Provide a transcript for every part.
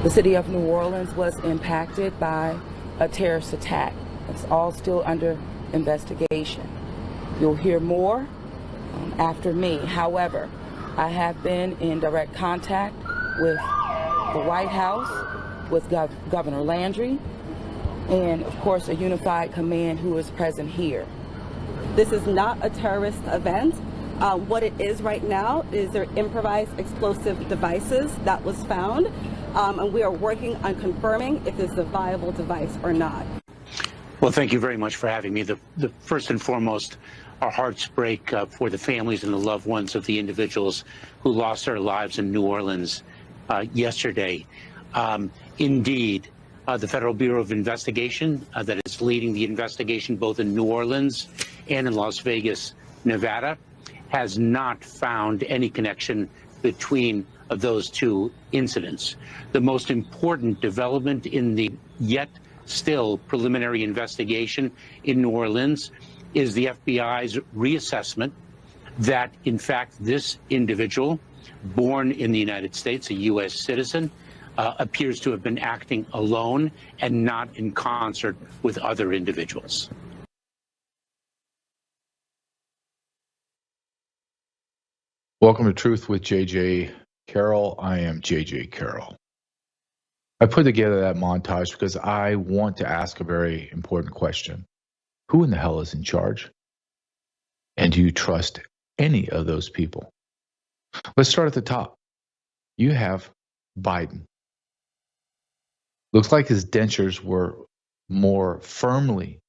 The city of New Orleans was impacted by a terrorist attack. It's all still under investigation. You'll hear more after me. However, I have been in direct contact with the White House, with Governor Landry, and of course a unified command who is present here. This is not a terrorist event. What it is right now is their improvised explosive devices that was found, and we are working on confirming if it's a viable device or not. Well, thank you very much for having me. The first and foremost, our hearts break for the families and the loved ones of the individuals who lost their lives in New Orleans yesterday. Indeed, the Federal Bureau of Investigation that is leading the investigation both in New Orleans and in Las Vegas, Nevada, has not found any connection between those two incidents. The most important development in the yet still preliminary investigation in New Orleans is the FBI's reassessment that, in fact, this individual, born in the United States, a U.S. citizen, appears to have been acting alone and not in concert with other individuals. Welcome to Truth with J.J. Carrell. I am J.J. Carrell. I put together that montage because I want to ask a very important question. Who in the hell is in charge? And do you trust any of those people? Let's start at the top. You have Biden. Looks like his dentures were more firmly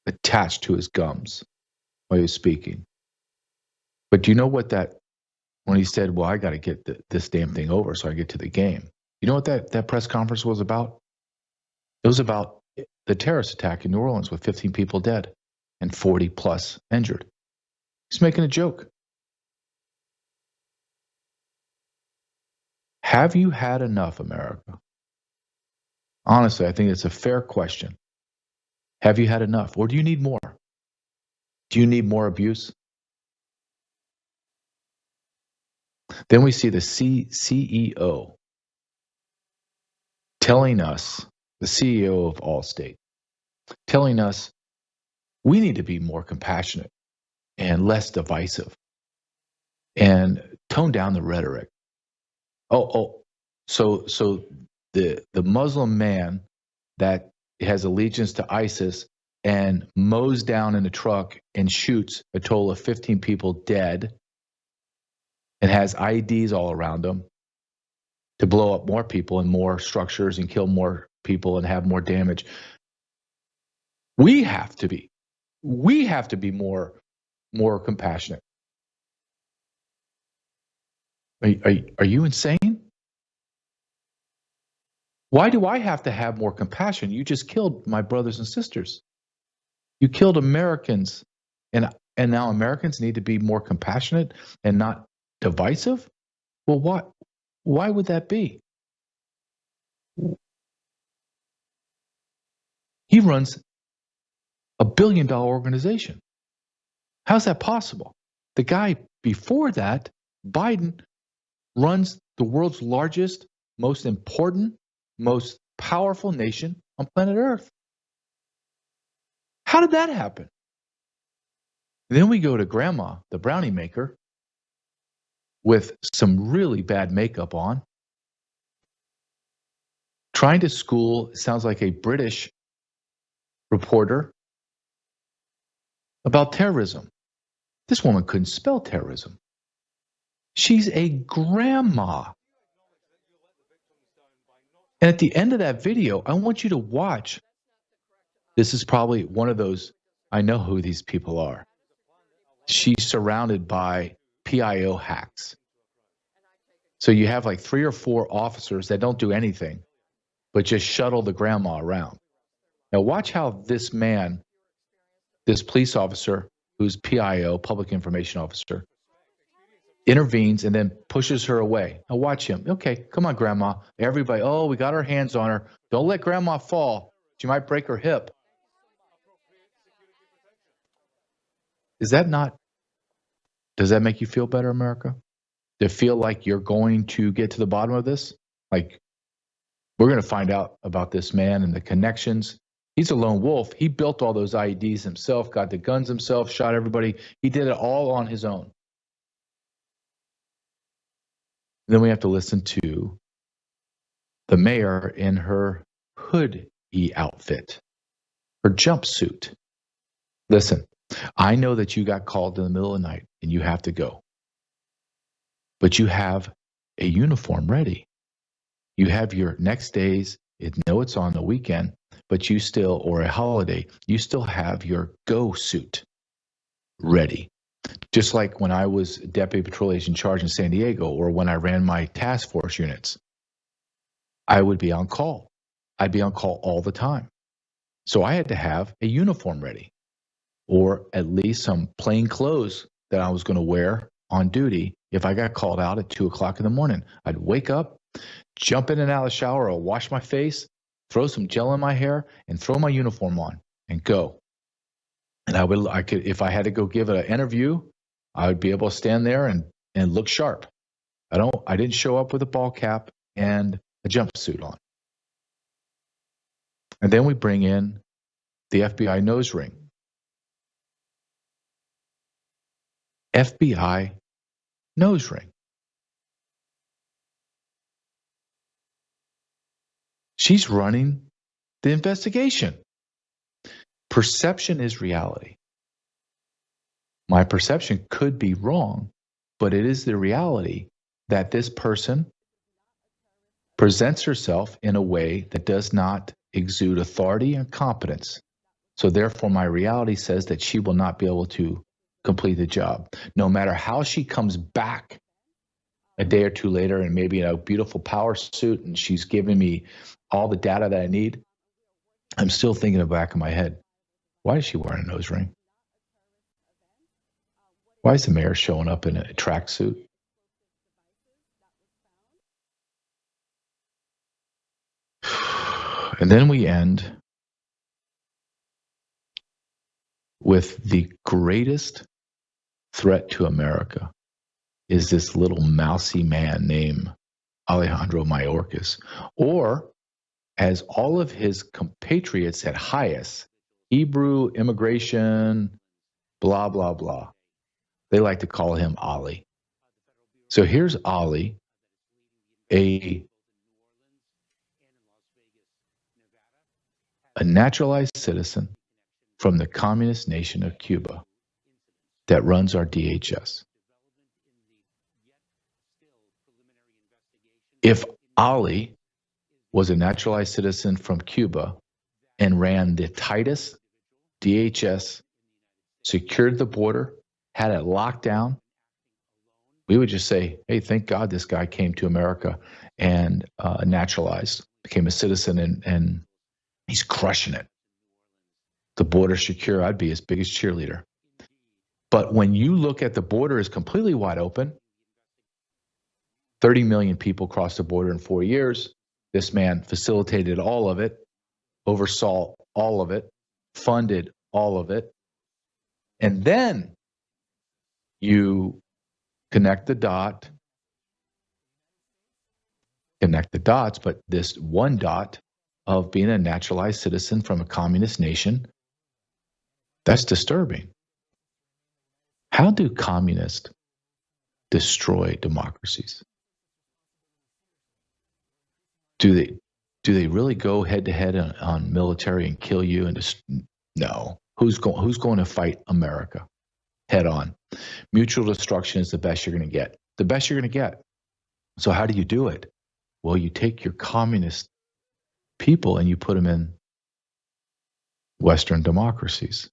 attached to his gums while he was speaking. But do you know what that, when he said, well, I got to get this damn thing over so I get to the game. You know what that press conference was about? It was about the terrorist attack in New Orleans with 15 people dead and 40 plus injured. He's making a joke. Have you had enough, America? Honestly, I think it's a fair question. Have you had enough? Or do you need more? Do you need more abuse? Then we see the CEO telling us, the CEO of Allstate, telling us we need to be more compassionate and less divisive and tone down the rhetoric. So the Muslim man that has allegiance to ISIS and mows down in a truck and shoots a total of 15 people dead and has IEDs all around him to blow up more people and more structures and kill more people and have more damage. We have to be more compassionate. Are you insane? Why do I have to have more compassion? You just killed my brothers and sisters. You killed Americans, and now Americans need to be more compassionate and not divisive? Well, why would that be? He runs a $1 billion organization. How's that possible? The guy before that, Biden, runs the world's largest, most important, most powerful nation on planet Earth. How did that happen? Then we go to Grandma, the brownie maker, with some really bad makeup on, trying to school, sounds like a British reporter, about terrorism. This woman couldn't spell terrorism. She's a grandma. And at the end of that video, I want you to watch. This is probably one of those, I know who these people are. She's surrounded by PIO hacks. So you have like 3 or 4 officers that don't do anything, but just shuttle the grandma around. Now watch how this man, this police officer, who's PIO, public information officer, intervenes and then pushes her away. Now watch him. Okay, come on, Grandma. Everybody, oh, we got our hands on her. Don't let Grandma fall. She might break her hip. Is that not, does that make you feel better, America? to feel like you're going to get to the bottom of this? Like, we're going to find out about this man and the connections. He's a lone wolf. He built all those IEDs himself, got the guns himself, shot everybody. He did it all on his own. Then we have to listen to the mayor in her hoodie outfit, her jumpsuit. Listen, I know that you got called in the middle of the night and you have to go, but you have a uniform ready. You have your next days. No, it's on the weekend, but you still, or a holiday, you still have your go suit ready. Just like when I was Deputy Patrol Agent in charge in San Diego, or when I ran my task force units, I would be on call. I'd be on call all the time. So I had to have a uniform ready, or at least some plain clothes that I was going to wear on duty if I got called out at 2 o'clock in the morning. I'd wake up, jump in and out of the shower, or wash my face, throw some gel in my hair, and throw my uniform on and go. And I could, if I had to go give an interview, I would be able to stand there and look sharp. I didn't show up with a ball cap and a jumpsuit on. And then we bring in the FBI nose ring. FBI nose ring. She's running the investigation. Perception is reality. My perception could be wrong, but it is the reality that this person presents herself in a way that does not exude authority and competence. So therefore, my reality says that she will not be able to complete the job. No matter how she comes back a day or two later and maybe in a beautiful power suit and she's giving me all the data that I need, I'm still thinking in the back of my head, why is she wearing a nose ring? Why is the mayor showing up in a tracksuit? And then we end with the greatest threat to America is this little mousy man named Alejandro Mayorkas, or as all of his compatriots at HIAS, Hebrew immigration, blah, blah, blah. They like to call him Ali. So here's Ali, a naturalized citizen from the communist nation of Cuba that runs our DHS. If Ali was a naturalized citizen from Cuba and ran the tightest DHS, secured the border, had it locked down, we would just say, hey, thank God this guy came to America and naturalized, became a citizen, and he's crushing it. The border secure, I'd be his biggest cheerleader. But when you look at the border is completely wide open, 30 million people crossed the border in 4 years. This man facilitated all of it, oversaw all of it, funded all of it. And then you connect the dots, but this one dot of being a naturalized citizen from a communist nation, that's disturbing. How do communists destroy democracies? Do they really go head to head on military and kill you? And no. Who's going to fight America head on? Mutual destruction is the best you're going to get. The best you're going to get. So how do you do it? Well, you take your communist people and you put them in Western democracies,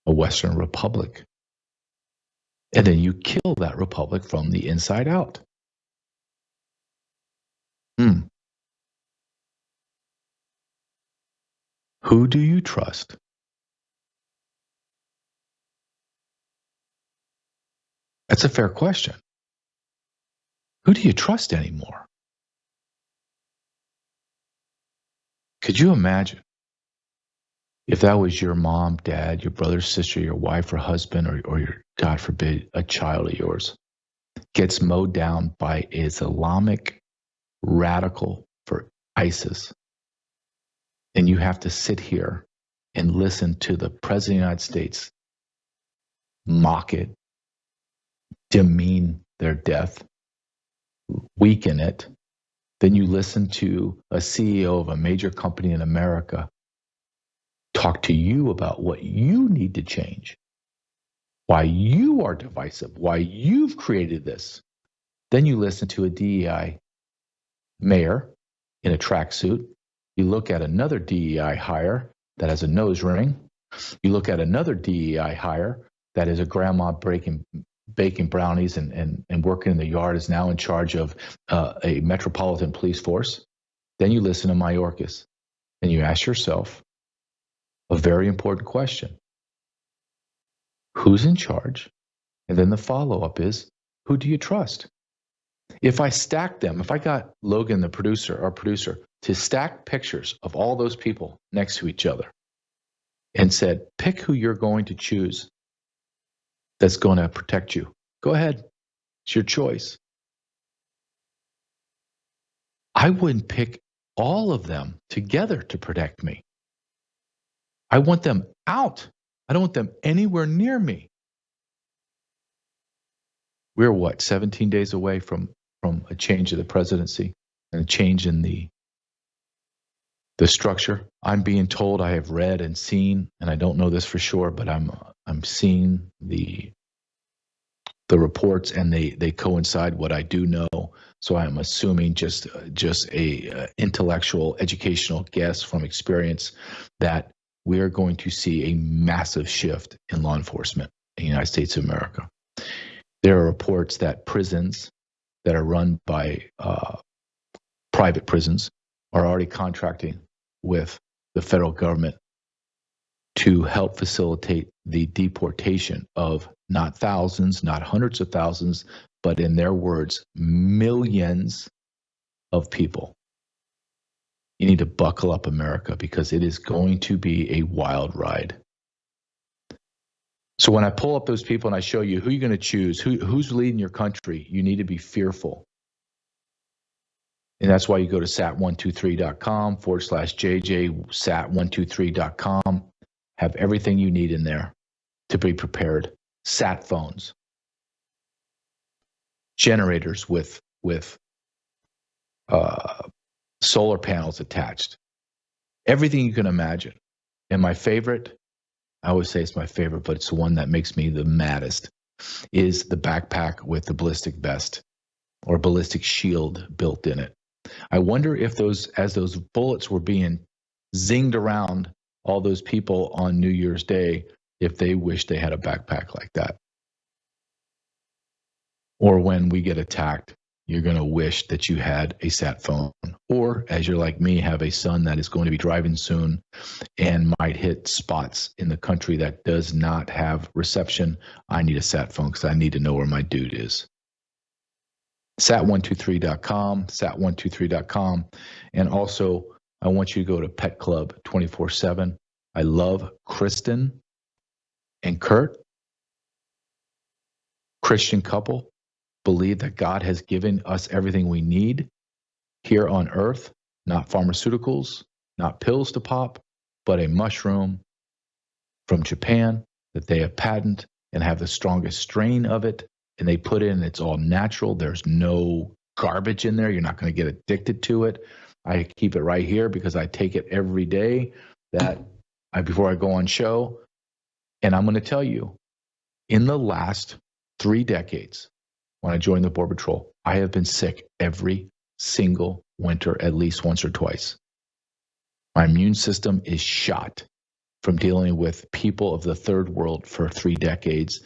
a Western republic. And then you kill that republic from the inside out. Who do you trust? That's a fair question. Who do you trust anymore? Could you imagine if that was your mom, dad, your brother, sister, your wife or husband, or your, God forbid, a child of yours? gets mowed down by Islamic radical for ISIS, and you have to sit here and listen to the President of the United States mock it, demean their death, weaken it, then you listen to a CEO of a major company in America talk to you about what you need to change, why you are divisive, why you've created this. Then you listen to a DEI mayor in a tracksuit. You look at another DEI hire that has a nose ring. You look at another DEI hire that is a grandma baking brownies and working in the yard, is now in charge of a metropolitan police force. Then you listen to Mayorkas and you ask yourself a very important question. Who's in charge? And then the follow-up is, who do you trust? If I stack them, if I got Logan, our producer, to stack pictures of all those people next to each other and said, pick who you're going to choose that's going to protect you. Go ahead. It's your choice. I wouldn't pick all of them together to protect me. I want them out. I don't want them anywhere near me. We're 17 days away from a change of the presidency and a change in the structure. I'm being told, I have read and seen, and I don't know this for sure, but I'm seeing the reports, and they coincide what I do know. So I'm assuming just a intellectual, educational guess from experience that we are going to see a massive shift in law enforcement in the United States of America. There are reports that prisons that are run by private prisons are already contracting with the federal government to help facilitate the deportation of not thousands, not hundreds of thousands, but in their words, millions of people. You need to buckle up, America, because it is going to be a wild ride. So when I pull up those people and I show you who you're going to choose, who's leading your country, you need to be fearful. And that's why you go to sat123.com/JJ, sat123.com. Have everything you need in there to be prepared. Sat phones, generators with solar panels attached, everything you can imagine. And my favorite, I always say it's my favorite, but it's the one that makes me the maddest, is the backpack with the ballistic vest or ballistic shield built in it. I wonder if as those bullets were being zinged around all those people on New Year's Day, if they wish they had a backpack like that. Or when we get attacked, you're going to wish that you had a sat phone. Or, as you're like me, have a son that is going to be driving soon and might hit spots in the country that does not have reception. I need a sat phone because I need to know where my dude is. Sat123.com, sat123.com. And also, I want you to go to Pet Club 24/7. I love Kristen and Kurt, Christian couple, believe that God has given us everything we need here on earth, not pharmaceuticals, not pills to pop, but a mushroom from Japan that they have patented and have the strongest strain of it. And they put in, it's all natural. There's no garbage in there. You're not going to get addicted to it. I keep it right here because I take it every day before I go on show. And I'm going to tell you, in the last 3 decades, when I joined the Border Patrol, I have been sick every single winter, at least once or twice. My immune system is shot from dealing with people of the third world for 3 decades.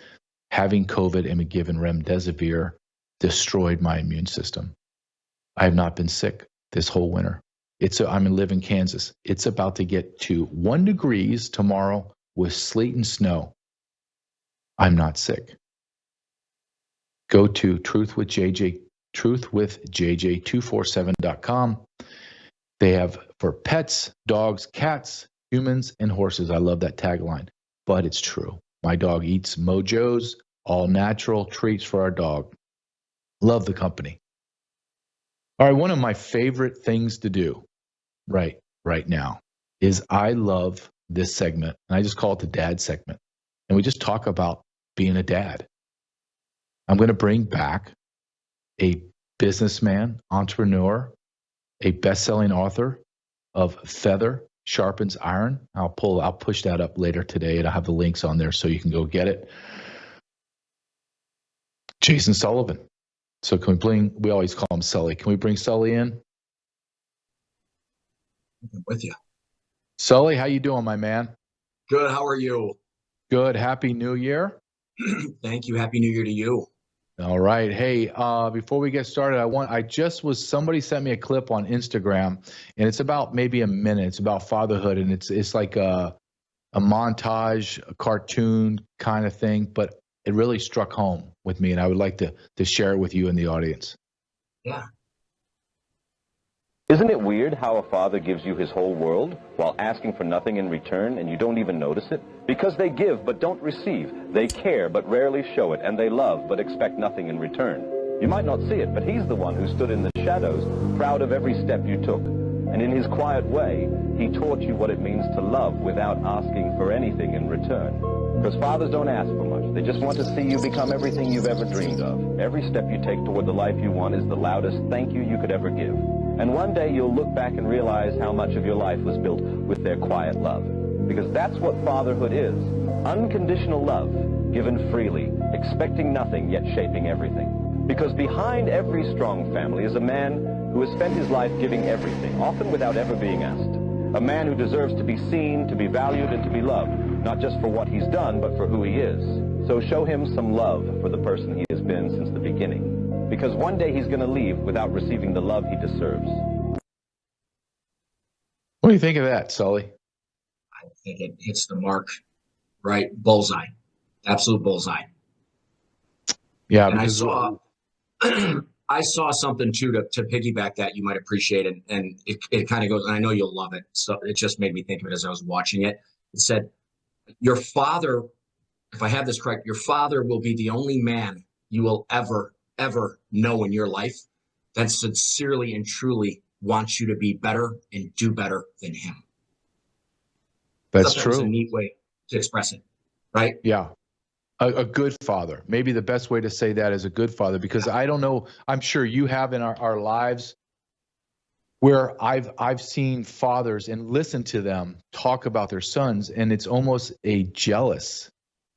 Having COVID and be given remdesivir destroyed my immune system. I have not been sick this whole winter. I live in Kansas. It's about to get to 1 degree tomorrow with sleet and snow. I'm not sick. Go to truthwithjj247.com. They have for pets, dogs, cats, humans, and horses. I love that tagline, but it's true. My dog eats Mojo's, all natural treats for our dog. Love the company. All right, one of my favorite things to do right now is I love this segment, and I just call it the dad segment. And we just talk about being a dad. I'm going to bring back a businessman, entrepreneur, a best-selling author of Feather Sharpens Iron. I'll push that up later today, and I'll have the links on there so you can go get it. Jason Sullivan. So we always call him Sully. Can we bring Sully in? I'm with you. Sully, how you doing, my man? Good. How are you? Good. Happy New Year. Thank you. Happy New Year to you. All right. Hey, before we get started, somebody sent me a clip on Instagram, and it's about maybe a minute. It's about fatherhood, and it's like a montage, a cartoon kind of thing, but it really struck home with me, and I would like to share it with you and the audience. Yeah. Isn't it weird how a father gives you his whole world while asking for nothing in return and you don't even notice it? Because they give but don't receive. They care but rarely show it, and they love but expect nothing in return. You might not see it, but he's the one who stood in the shadows, proud of every step you took. And in his quiet way, he taught you what it means to love without asking for anything in return. Because fathers don't ask for much. They just want to see you become everything you've ever dreamed of. Every step you take toward the life you want is the loudest thank you could ever give. And one day you'll look back and realize how much of your life was built with their quiet love. Because that's what fatherhood is. Unconditional love, given freely, expecting nothing yet shaping everything. Because behind every strong family is a man who has spent his life giving everything, often without ever being asked. A man who deserves to be seen, to be valued, and to be loved, not just for what he's done, but for who he is. So show him some love for the person he has been since the beginning. Because one day he's going to leave without receiving the love he deserves. What do you think of that, Sully? I think it hits the mark, right? Bullseye. Absolute bullseye. Yeah, and because I saw something too to piggyback that you might appreciate, and it kind of goes, and I know you'll love it. So it just made me think of it as I was watching it. It said, your father, if I have this correct, your father will be the only man you will ever know in your life that sincerely and truly wants you to be better and do better than him. That's true. true. That was a neat way to express it, right? Yeah. A good father. Maybe the best way to say that is a good father, because I don't know, I'm sure you have in our lives where I've seen fathers and listened to them talk about their sons, and it's almost a jealous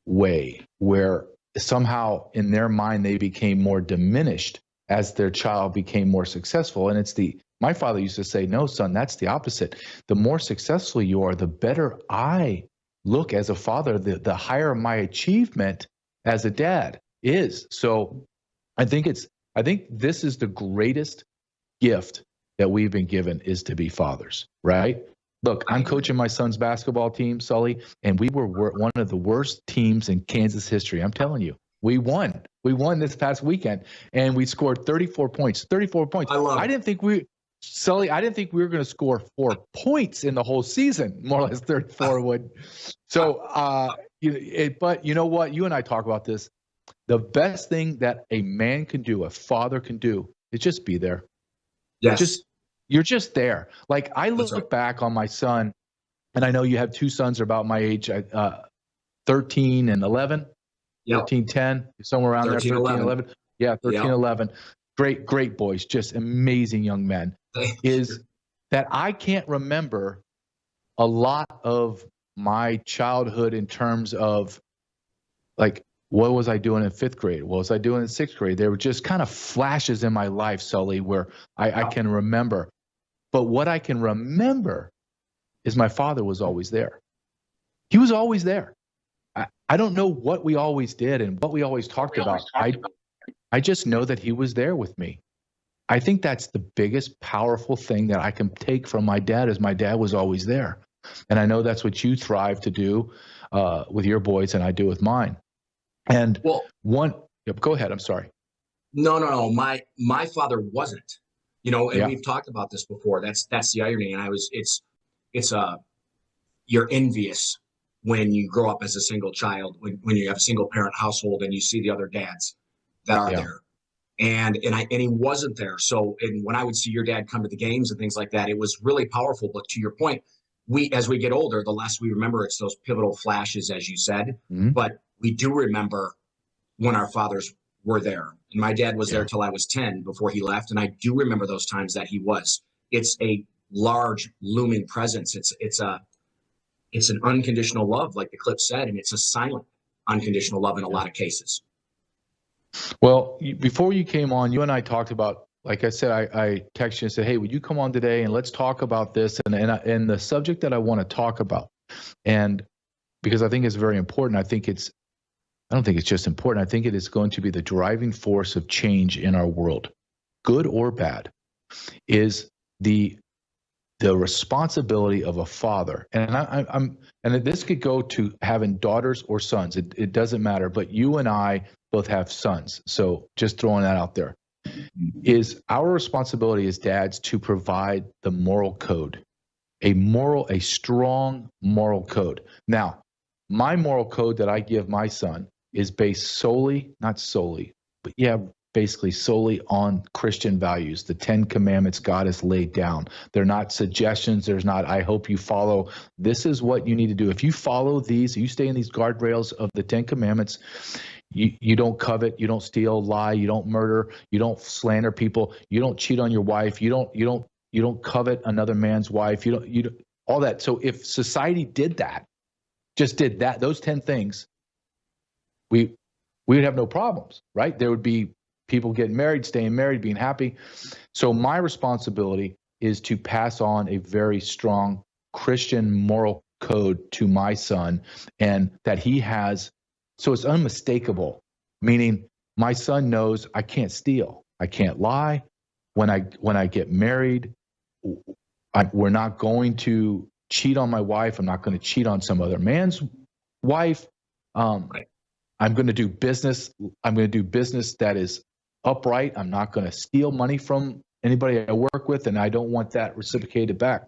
way where somehow in their mind they became more diminished as their child became more successful. And my father used to say, no, son, that's the opposite. The more successful you are, the better I look as a father, the higher my achievement as a dad is. So I think this is the greatest gift that we've been given, is to be fathers, right? Look, I'm coaching my son's basketball team, Sully, and we were one of the worst teams in Kansas history. I'm telling you, we won. We won this past weekend, and we scored 34 points. 34 points. I didn't think we were going to score 4 points in the whole season. More or less 34 would. So, but you know what? You and I talk about this. The best thing that a man can do, a father can do, is just be there. Yes. You're just there. Like, I look back on my son, and I know you have two sons are about my age, 13 and 11, Yep. 13, 10, somewhere around 13, there, 13, 11. Yeah, 13, 11. Great boys, just amazing young men. Is that I can't remember a lot of my childhood in terms of, like, what was I doing in 5th grade? What was I doing in 6th grade? There were just kind of flashes in my life, Sully, where I can remember. But what I can remember is my father was always there. He was always there. I don't know what we always did and what we always talked about. I just know that he was there with me. I think that's the biggest powerful thing that I can take from my dad, is my dad was always there. And I know that's what you thrive to do with your boys, and I do with mine. And go ahead. I'm sorry. No. My father wasn't, and we've talked about this before. That's the irony. And you're envious when you grow up as a single child, when you have a single parent household and you see the other dads that are there. and he wasn't there. So, and when I would see your dad come to the games and things like that, it was really powerful. But to your point, as we get older, the less we remember. It's those pivotal flashes, as you said. But we do remember when our fathers were there. And my dad was there till I was 10 before he left, and I do remember those times that he was. It's a large looming presence. It's an unconditional love, like the clip said, and it's a silent unconditional love in a lot of cases. Well, before you came on, you and I talked about, like I said, I texted you and said, hey, would you come on today and let's talk about this and the subject that I want to talk about. And because I think it's very important, I don't think it's just important. I think it is going to be the driving force of change in our world, good or bad, is the responsibility of a father. And and this could go to having daughters or sons. It doesn't matter. But you and I both have sons. So just throwing that out there. Is our responsibility as dads to provide the moral code, a strong moral code. Now, my moral code that I give my son is based not solely, but basically solely on Christian values, the 10 commandments God has laid down. They're not suggestions. There's not, I hope you follow. This is what you need to do. If you follow these, you stay in these guardrails of the 10 commandments, you don't covet, you don't steal, lie, you don't murder, you don't slander people, you don't cheat on your wife, you don't covet another man's wife, you don't all that. So if society did that, those 10 things, we would have no problems, right? There would be people getting married, staying married, being happy. So my responsibility is to pass on a very strong Christian moral code to my son, and that he has, so it's unmistakable, meaning my son knows I can't steal, I can't lie. When I get married, we're not going to cheat on my wife. I'm not going to cheat on some other man's wife. Right. I'm going to do business. I'm going to do business that is upright. I'm not going to steal money from anybody I work with, and I don't want that reciprocated back.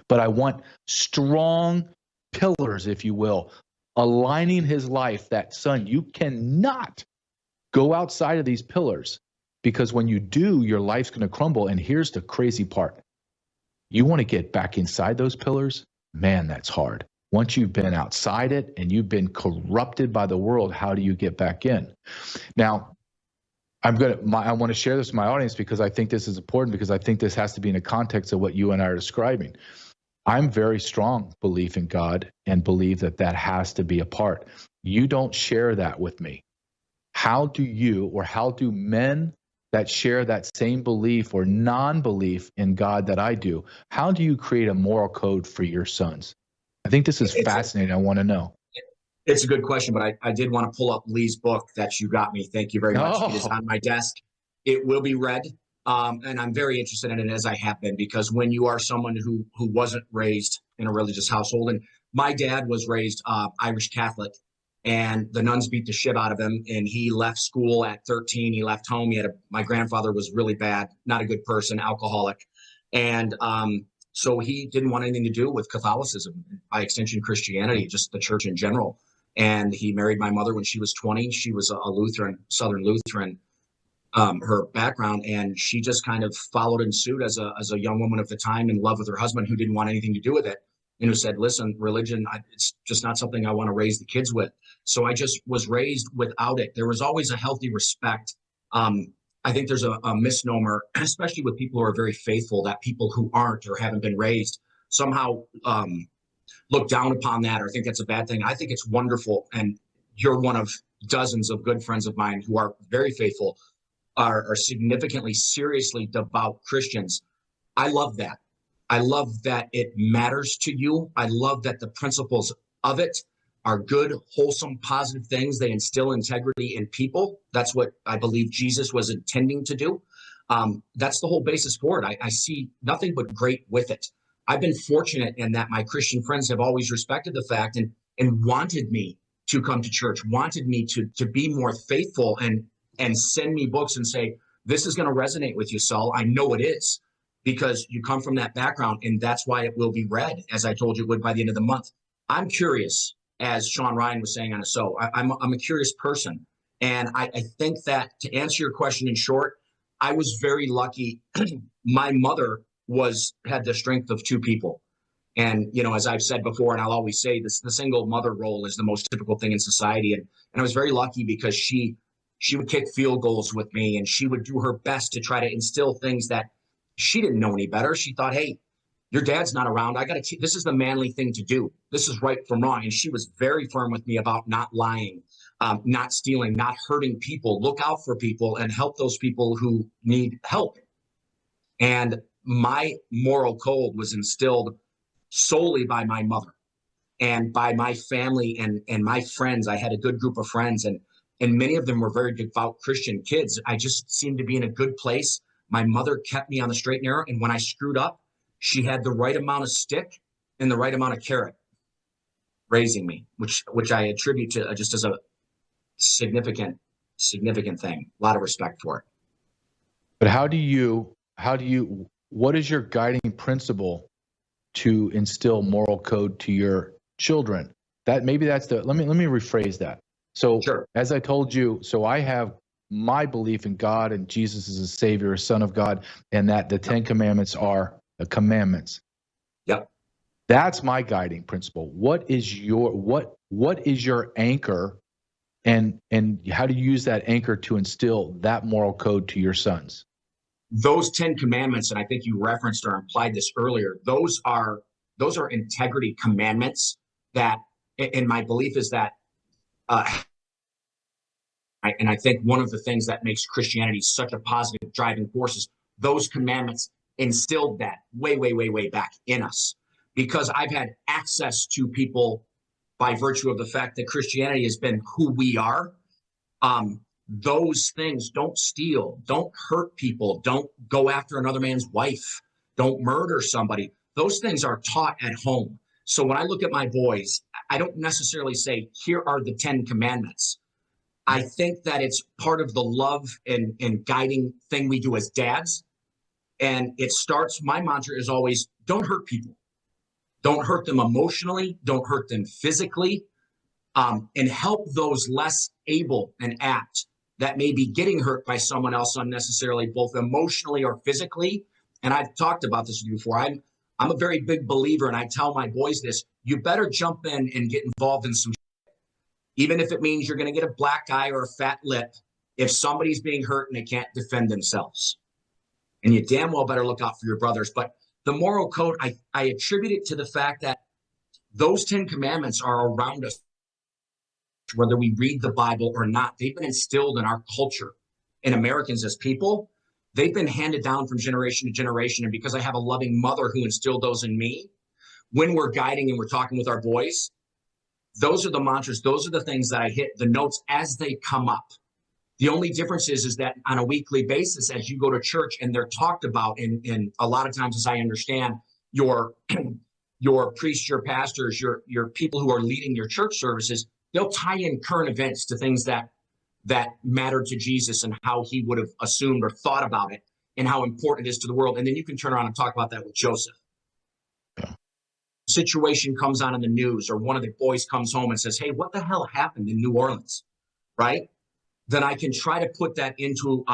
But I want strong pillars, if you will, aligning his life, that son, you cannot go outside of these pillars, because when you do, your life's going to crumble. And here's the crazy part. You want to get back inside those pillars? Man, that's hard. Once you've been outside it and you've been corrupted by the world, how do you get back in? Now, I want to share this with my audience because I think this is important, because I think this has to be in the context of what you and I are describing. I'm very strong belief in God and believe that has to be a part. You don't share that with me. How do men that share that same belief or non-belief in God that I do, how do you create a moral code for your sons? I think this is fascinating. I want to know. It's a good question, but I did want to pull up Lee's book that you got me. Thank you very much. It is on my desk. It will be read. And I'm very interested in it, as I have been, because when you are someone who wasn't raised in a religious household, and my dad was raised Irish Catholic, and the nuns beat the shit out of him, and he left school at 13. He left home. My grandfather was really bad, not a good person, alcoholic. And so he didn't want anything to do with Catholicism, by extension, Christianity, just the church in general. And he married my mother when she was 20. She was a Lutheran, Southern Lutheran, her background, and she just kind of followed in suit as a young woman of the time, in love with her husband, who didn't want anything to do with it, and who said, listen, religion, it's just not something I want to raise the kids with. So I just was raised without it. There was always a healthy respect. I think there's a misnomer, especially with people who are very faithful, that people who aren't or haven't been raised somehow look down upon that or think that's a bad thing. I think it's wonderful. And you're one of dozens of good friends of mine who are very faithful, are significantly, seriously devout Christians. I love that. I love that it matters to you. I love that the principles of it are good, wholesome, positive things. They instill integrity in people. That's what I believe Jesus was intending to do. That's the whole basis for it. I see nothing but great with it. I've been fortunate in that my Christian friends have always respected the fact and wanted me to come to church, wanted me to be more faithful, and send me books and say, this is going to resonate with you, Saul. I know it is, because you come from that background, and that's why it will be read, as I told you it would by the end of the month. I'm curious, as Sean Ryan was saying on a show, I'm a curious person, And I think that, to answer your question in short, I was very lucky. My mother had the strength of two people. And, you know, as I've said before, and I'll always say this, the single mother role is the most typical thing in society. And I was very lucky because she would kick field goals with me, and she would do her best to try to instill things that she didn't know any better. She thought, hey, your dad's not around. This is the manly thing to do. This is right from wrong. And she was very firm with me about not lying, not stealing, not hurting people. Look out for people and help those people who need help. And my moral code was instilled solely by my mother and by my family and my friends. I had a good group of friends, and many of them were very devout Christian kids. I just seemed to be in a good place. My mother kept me on the straight and narrow, and when I screwed up, she had the right amount of stick and the right amount of carrot raising me, which I attribute to just as a significant thing. A lot of respect for it. But what is your guiding principle to instill moral code to your children? Let me rephrase that. So sure. As I told you, so I have my belief in God and Jesus as a Savior, a Son of God, and that the 10 Commandments are the commandments. Yep. That's my guiding principle. What is your anchor, and how do you use that anchor to instill that moral code to your sons? Those 10 commandments, and I think you referenced or implied this earlier, those are integrity commandments that, and my belief is that, and I think one of the things that makes Christianity such a positive driving force is those commandments instilled that way, way, way, way back in us. Because I've had access to people by virtue of the fact that Christianity has been who we are. Those things: don't steal, don't hurt people, don't go after another man's wife, don't murder somebody. Those things are taught at home. So when I look at my boys, I don't necessarily say, here are the 10 commandments. I think that it's part of the love and guiding thing we do as dads. And it starts, my mantra is always, don't hurt people. Don't hurt them emotionally, don't hurt them physically, and help those less able and apt that may be getting hurt by someone else unnecessarily, both emotionally or physically. And I've talked about this with you before. I'm a very big believer, and I tell my boys this: you better jump in and get involved in some shit, even if it means you're going to get a black eye or a fat lip if somebody's being hurt and they can't defend themselves. And you damn well better look out for your brothers. But the moral code, I attribute it to the fact that those 10 commandments are around us, whether we read the Bible or not. They've been instilled in our culture, in Americans as people. They've been handed down from generation to generation. And because I have a loving mother who instilled those in me, when we're guiding and we're talking with our boys, those are the mantras. Those are the things that I hit the notes as they come up. The only difference is that on a weekly basis, as you go to church and they're talked about, and a lot of times, as I understand, your priests, your pastors, your people who are leading your church services, they'll tie in current events to things that matter to Jesus and how he would have assumed or thought about it and how important it is to the world. And then you can turn around and talk about that with Joseph. Yeah. Situation comes on in the news, or one of the boys comes home and says, hey, what the hell happened in New Orleans? Right? Then I can try to put that into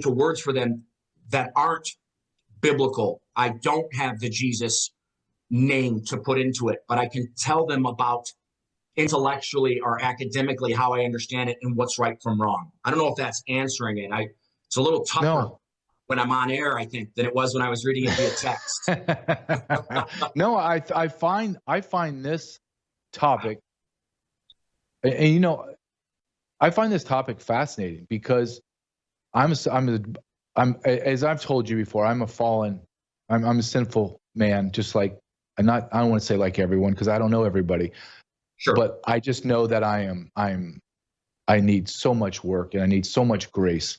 words for them that aren't biblical. I don't have the Jesus name to put into it, but I can tell them about intellectually or academically how I understand it and what's right from wrong. I don't know if that's answering it. It's a little tougher when I'm on air, I think, than it was when I was reading it via text. No, I find this topic, and you know, I find this topic fascinating because I'm as I've told you before, I'm a sinful man, just like I don't want to say like everyone, because I don't know everybody. Sure. But I just know that I need so much work and I need so much grace.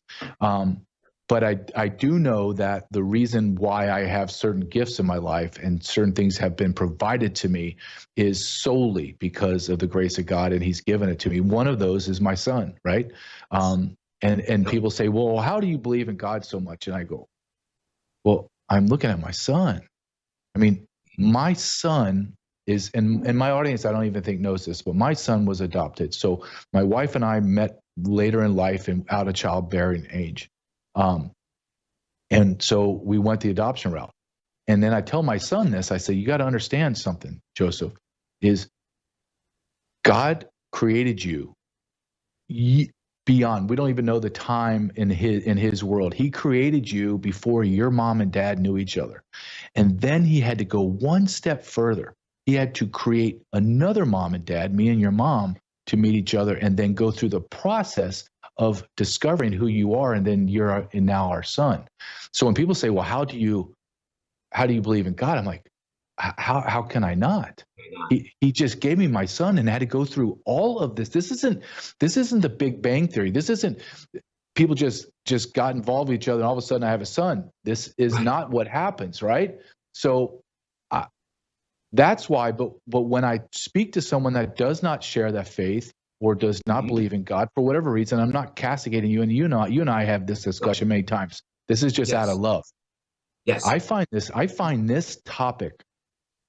But I do know that the reason why I have certain gifts in my life and certain things have been provided to me is solely because of the grace of God, and he's given it to me. One of those is my son, right? And people say, well, how do you believe in God so much? And I go, well, I'm looking at my son. I mean, my son is, and my audience, I don't even think knows this, but my son was adopted. So my wife and I met later in life and out of childbearing age. And so we went the adoption route. And then I tell my son this, I say, you got to understand something, Joseph, is God created you beyond, we don't even know the time in his world. He created you before your mom and dad knew each other. And then he had to go one step further. He had to create another mom and dad, me and your mom, to meet each other and then go through the process of discovering who you are, and then you're now our son. So when people say, well, how do you believe in God? I'm like, how can I not? He just gave me my son and had to go through all of this. This isn't the Big Bang Theory. This isn't people just got involved with each other and all of a sudden I have a son. This is not what happens, right? So that's why. But when I speak to someone that does not share that faith or does not believe in God for whatever reason, I'm not castigating you. And you and I have this discussion many times. This is just out of love. Yes. I find this topic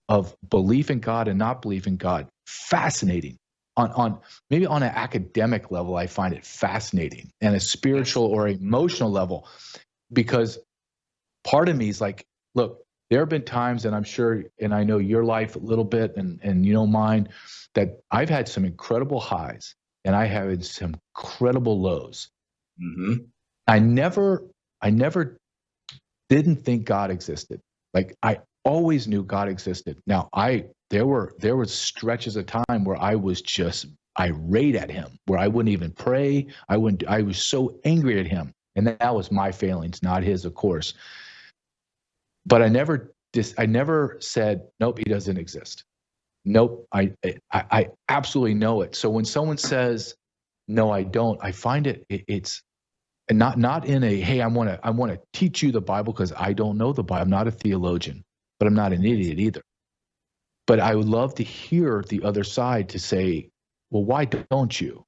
of belief in God and not belief in God fascinating. On maybe on an academic level, I find it fascinating, and a spiritual or emotional level, because part of me is like, look, there have been times, and I'm sure, and I know your life a little bit, and you know mine, that I've had some incredible highs and I have had some incredible lows. Mm-hmm. I never didn't think God existed. Like, I always knew God existed. Now, there were stretches of time where I was just irate at him, where I wouldn't even pray. I was so angry at him, and that was my failings, not his, of course. But I never said, nope, he doesn't exist. Nope, I absolutely know it. So when someone says, no, I don't, I find it's not in a, hey, I want to teach you the Bible because I don't know the Bible. I'm not a theologian, but I'm not an idiot either. But I would love to hear the other side to say, well, why don't you?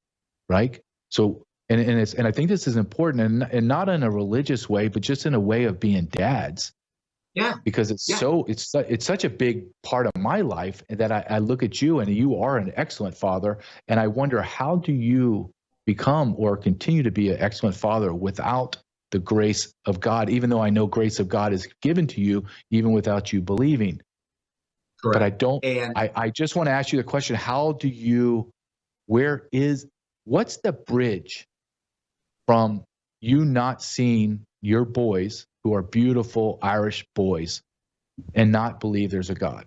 Right? So, and I think this is important, and not in a religious way, but just in a way of being dads. Yeah. Because it's such a big part of my life that I look at you, and you are an excellent father, and I wonder, how do you become or continue to be an excellent father without the grace of God, even though I know grace of God is given to you even without you believing? Correct. But I don't, and I just want to ask you the question, what's the bridge from you not seeing your boys, who are beautiful Irish boys, and not believe there's a God?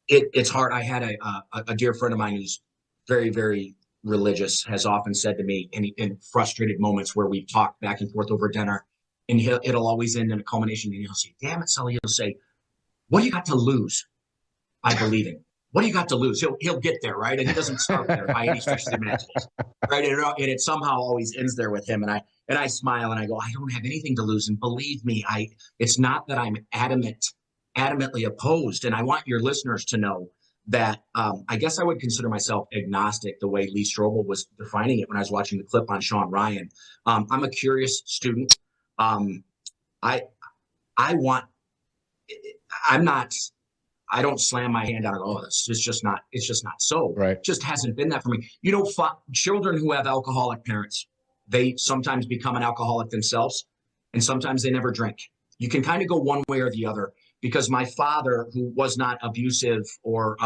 It's hard. I had a dear friend of mine who's very, very religious, has often said to me in frustrated moments where we talk back and forth over dinner, and it'll always end in a culmination, and he'll say, damn it, Sully, he'll say, what do you got to lose by believing? What do you got to lose? He'll get there, right? And he doesn't start there by any stretch of the imagination, right? And it somehow always ends there with him. And I smile and I go, I don't have anything to lose. And believe me, it's not that I'm adamantly opposed. And I want your listeners to know that I guess I would consider myself agnostic, the way Lee Strobel was defining it when I was watching the clip on Sean Ryan. I'm a curious student. I don't slam my hand out and go, oh, it's just not so. Right. It just hasn't been that for me. You know, children who have alcoholic parents, they sometimes become an alcoholic themselves, and sometimes they never drink. You can kind of go one way or the other, because my father, who was not abusive or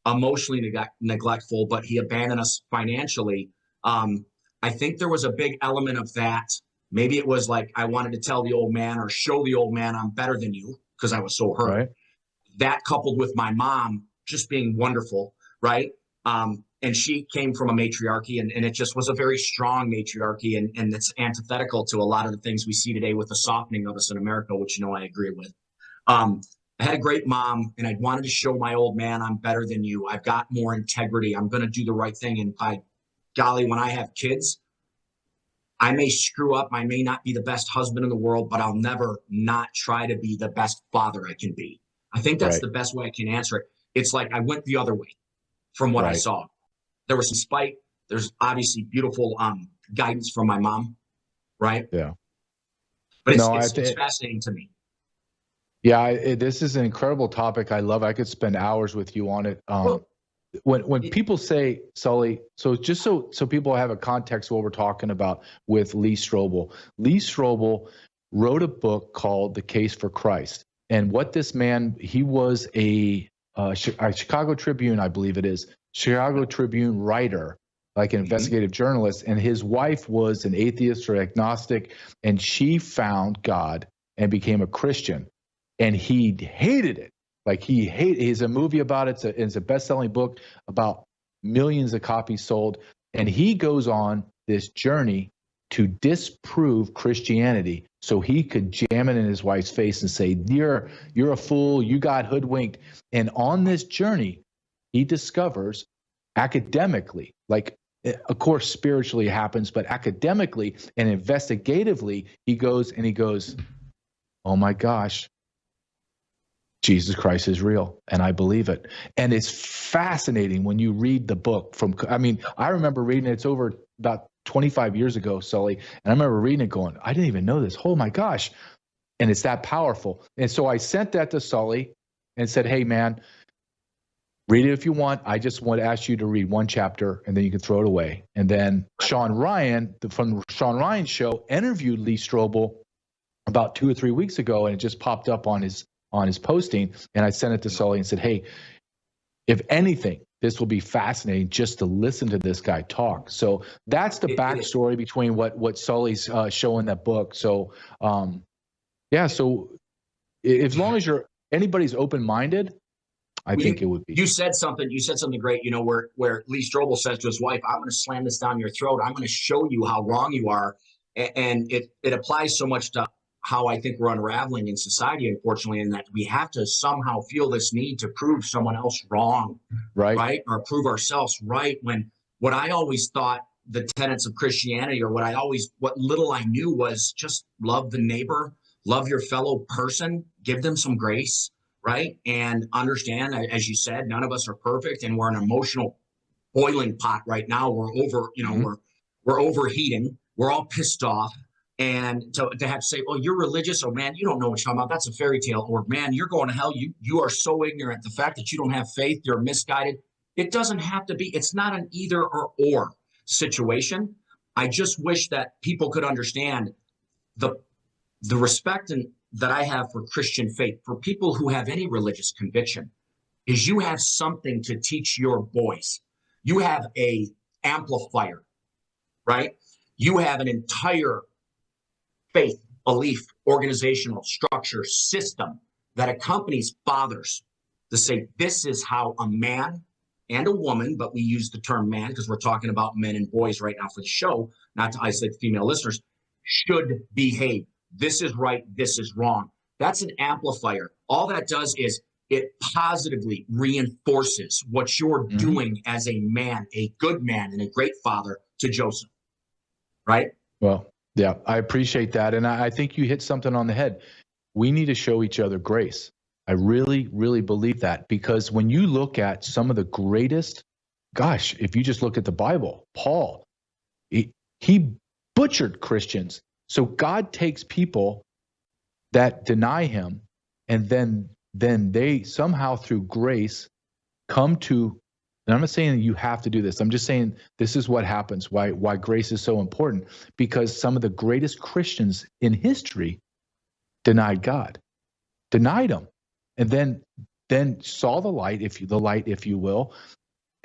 emotionally neglectful, but he abandoned us financially, I think there was a big element of that. Maybe it was like I wanted to tell the old man or show the old man I'm better than you because I was so hurt. Right. That coupled with my mom just being wonderful, right? And she came from a matriarchy, and it just was a very strong matriarchy, and it's antithetical to a lot of the things we see today with the softening of us in America, which, you know, I agree with. I had a great mom, and I wanted to show my old man I'm better than you. I've got more integrity. I'm going to do the right thing. And by golly, when I have kids, I may screw up. I may not be the best husband in the world, but I'll never not try to be the best father I can be. I think that's the best way I can answer it. It's like I went the other way from what I saw. There was some spite. There's obviously beautiful guidance from my mom, right? Yeah. But it's fascinating to me. Yeah, this is an incredible topic. I love it. I could spend hours with you on it. when people say, Sully, so just so people have a context of what we're talking about with Lee Strobel. Lee Strobel wrote a book called The Case for Christ. And what this man, he was a Chicago Tribune, I believe it is, Chicago Tribune writer, like an investigative journalist. And his wife was an atheist or agnostic, and she found God and became a Christian. And he hated it. Like he's a movie about it. It's a best-selling book, about millions of copies sold. And he goes on this journey to disprove Christianity so he could jam it in his wife's face and say, you're a fool, you got hoodwinked. And on this journey, he discovers academically, like, of course, spiritually it happens, but academically and investigatively, he goes, oh my gosh, Jesus Christ is real, and I believe it. And it's fascinating when you read the book I remember reading it. It's over about 25 years ago, Sully, and I remember reading it going, I didn't even know this. Oh my gosh. And it's that powerful. And so I sent that to Sully and said, hey man, read it if you want. I just want to ask you to read one chapter and then you can throw it away. And then Sean Ryan from the Sean Ryan show interviewed Lee Strobel about 2 or 3 weeks ago, and it just popped up on his posting, and I sent it to Sully and said, hey, if anything, this will be fascinating just to listen to this guy talk. So that's the backstory between what Sully's showing that book. So, so as long as anybody's open-minded, I think it would be. You said something great, where Lee Strobel says to his wife, I'm going to slam this down your throat. I'm going to show you how wrong you are. And it applies so much to how I think we're unraveling in society, unfortunately, in that we have to somehow feel this need to prove someone else wrong, right? Or prove ourselves right. When what I always thought the tenets of Christianity, or what little I knew, was just love the neighbor, love your fellow person, give them some grace, right? And understand, as you said, none of us are perfect, and we're an emotional boiling pot right now. We're we're overheating. We're all pissed off. And to have to say, oh, you're religious, oh man, you don't know what you're talking about, that's a fairy tale, or man, you're going to hell, you are so ignorant, the fact that you don't have faith, you're misguided. It doesn't have to be, it's not an either or situation. I just wish that people could understand the respect that I have for Christian faith, for people who have any religious conviction, is you have something to teach your boys. You have a amplifier, right? You have an entire faith, belief, organizational structure, system that accompanies fathers to say, this is how a man and a woman, but we use the term man because we're talking about men and boys right now for the show, not to isolate female listeners, should behave. This is right, this is wrong. That's an amplifier. All that does is it positively reinforces what you're doing as a man, a good man, and a great father to Joseph, right? Well, yeah, I appreciate that. And I think you hit something on the head. We need to show each other grace. I really, really believe that, because when you look at some of the greatest, gosh, if you just look at the Bible, Paul, he butchered Christians. So God takes people that deny him, and then they somehow through grace come to, and I'm not saying that you have to do this. I'm just saying this is what happens, why grace is so important, because some of the greatest Christians in history denied God, denied him, and then saw the light, if you will,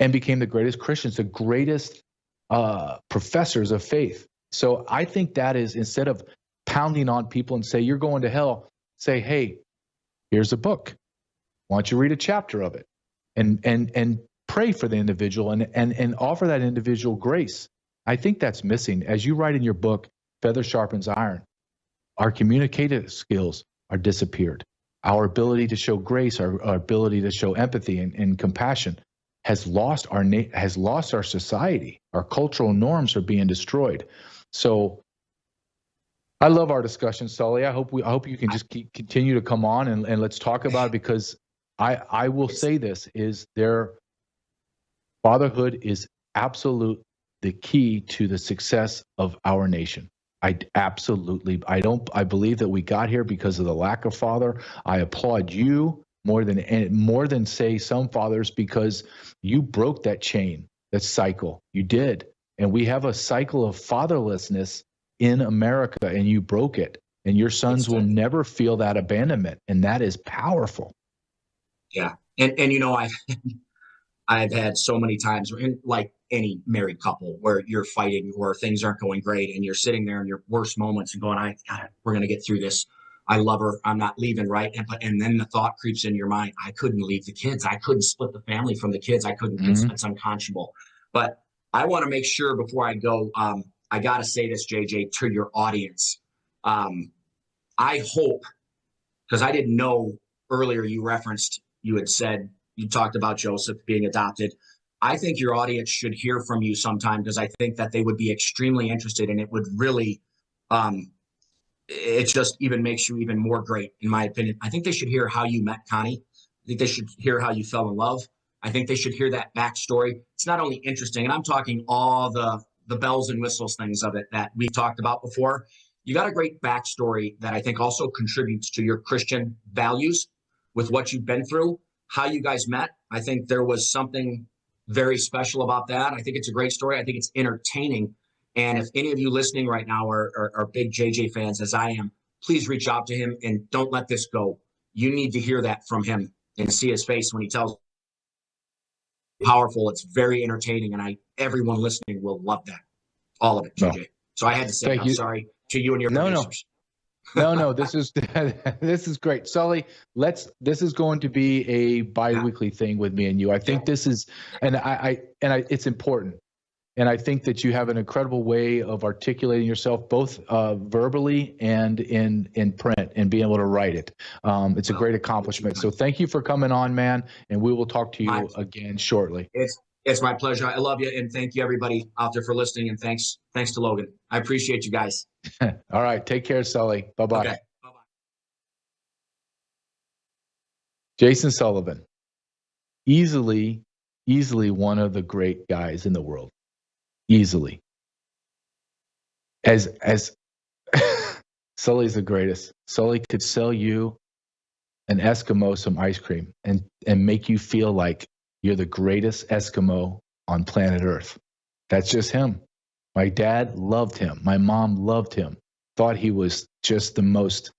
and became the greatest Christians, the greatest professors of faith. So I think that is, instead of pounding on people and say, you're going to hell, say, hey, here's a book. Why don't you read a chapter of it? And pray for the individual and offer that individual grace. I think that's missing. As you write in your book, Feather Sharpens Iron, our communicative skills are disappeared. Our ability to show grace, our ability to show empathy and compassion has lost our society. Our cultural norms are being destroyed. So I love our discussion, Sully. I hope you can just continue to come on and let's talk about it, because I will say this is fatherhood is absolute the key to the success of our nation. I believe that we got here because of the lack of father. I applaud you more than say some fathers, because you broke that chain, that cycle. You did. And we have a cycle of fatherlessness in America, and you broke it. And your sons will never feel that abandonment. And that is powerful. Yeah. And you know, I've had so many times, like any married couple, where you're fighting or things aren't going great, and you're sitting there in your worst moments and going, we're going to get through this. I love her. I'm not leaving, right? And then the thought creeps in your mind, I couldn't leave the kids. I couldn't split the family from the kids. I couldn't. It's unconscionable. But I want to make sure before I go, I got to say this, JJ, to your audience. I hope, because I didn't know earlier, you had said, you talked about Joseph being adopted. I think your audience should hear from you sometime, because I think that they would be extremely interested, and it would really, it just even makes you even more great, in my opinion. I think they should hear how you met Connie. I think they should hear how you fell in love. I think they should hear that backstory. It's not only interesting, and I'm talking all the bells and whistles things of it that we talked about before. You got a great backstory that I think also contributes to your Christian values with what you've been through, how you guys met. I think there was something very special about that. I think it's a great story. I think it's entertaining. And if any of you listening right now are big JJ fans, as I am, please reach out to him and don't let this go. You need to hear that from him and see his face when he tells you. Powerful. It's very entertaining. And everyone listening will love that. All of it, JJ. No. So I had to say, I'm sorry to you and your producers. No, this is great. Sully, this is going to be a bi-weekly thing with me and you. I think this is, and it's important. And I think that you have an incredible way of articulating yourself, both verbally and in print, and being able to write it. It's a great accomplishment. So thank you for coming on, man. And we will talk to you again shortly. It's my pleasure. I love you. And thank you, everybody out there, for listening. And thanks to Logan. I appreciate you guys. All right. Take care, Sully. Bye-bye. Okay. Bye-bye. Jason Sullivan, easily one of the great guys in the world. Easily. As Sully's the greatest. Sully could sell you an Eskimo some ice cream and make you feel like you're the greatest Eskimo on planet Earth. That's just him. My dad loved him. My mom loved him. Thought he was just the most